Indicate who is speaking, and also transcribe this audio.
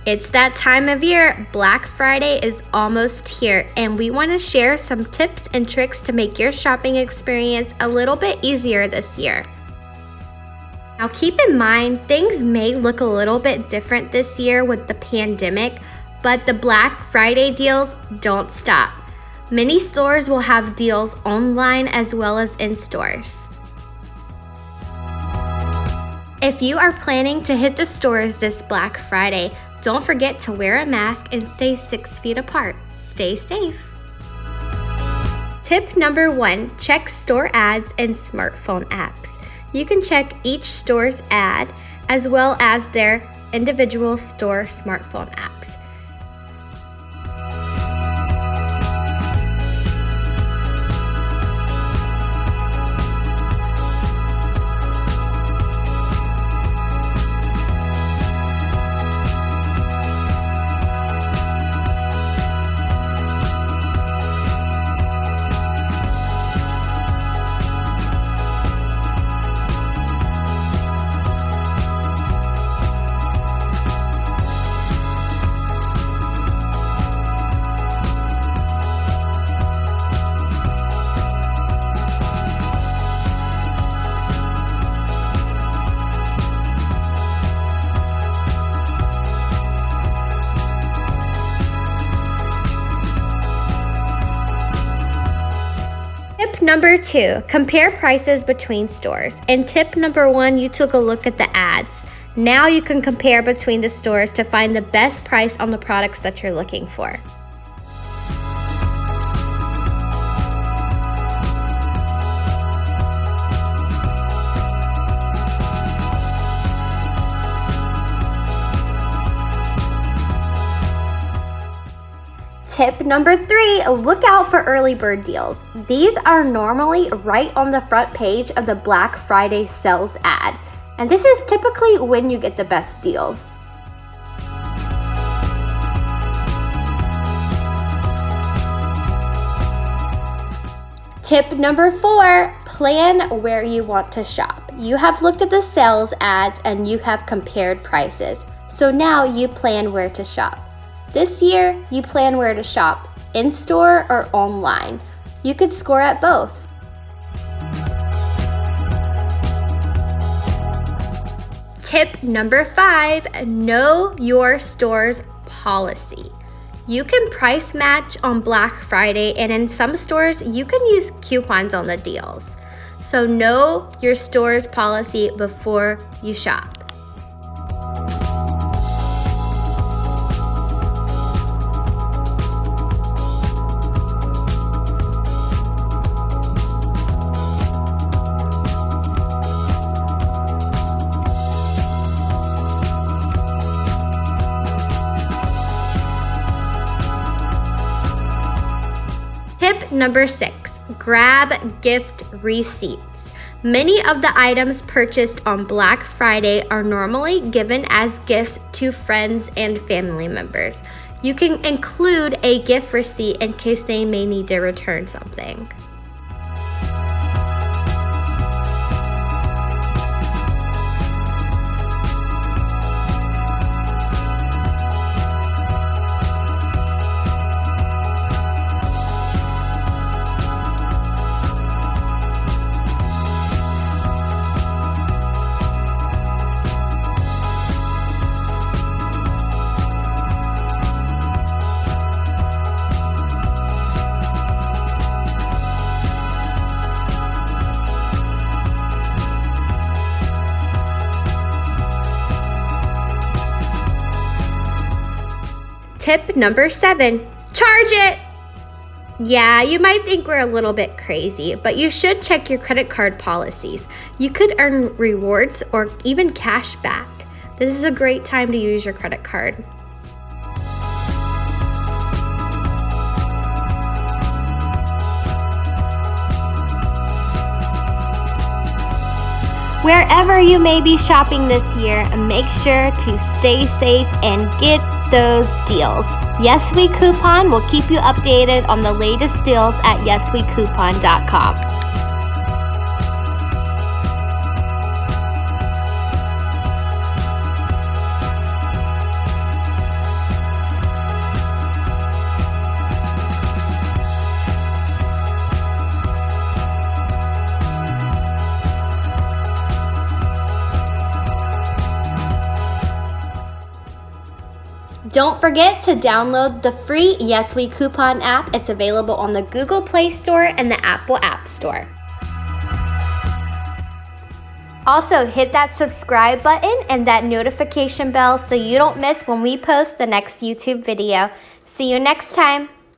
Speaker 1: It's that time of year. Black Friday is almost here, and we want to share some tips and tricks to make your shopping experience a little bit easier this year. Now keep in mind, things may look a little bit different this year with the pandemic, but the Black Friday deals don't stop. Many stores will have deals online as well as in stores. If you are planning to hit the stores this Black Friday, don't forget to wear a mask and stay 6 feet apart. Stay safe. Tip number 1, check store ads and smartphone apps. You can check each store's ad as well as their individual store smartphone apps. Tip number 2, compare prices between stores. And tip number 1, you took a look at the ads. Now you can compare between the stores to find the best price on the products that you're looking for. Tip number 3, look out for early bird deals. These are normally right on the front page of the Black Friday sales ad, and this is typically when you get the best deals. Tip number 4, plan where you want to shop. You have looked at the sales ads and you have compared prices, so now you plan where to shop. This year, you plan where to shop, in-store or online. You could score at both. Tip number 5, know your store's policy. You can price match on Black Friday, and in some stores, you can use coupons on the deals. So know your store's policy before you shop. Tip number 6, grab gift receipts. Many of the items purchased on Black Friday are normally given as gifts to friends and family members. You can include a gift receipt in case they may need to return something. Tip number 7, charge it! Yeah, you might think we're a little bit crazy, but you should check your credit card policies. You could earn rewards or even cash back. This is a great time to use your credit card. Wherever you may be shopping this year, make sure to stay safe and get those deals. Yes We Coupon will keep you updated on the latest deals at yeswecoupon.com. Don't forget to download the free Yes We Coupon app. It's available on the Google Play Store and the Apple App Store. Also, hit that subscribe button and that notification bell so you don't miss when we post the next YouTube video. See you next time.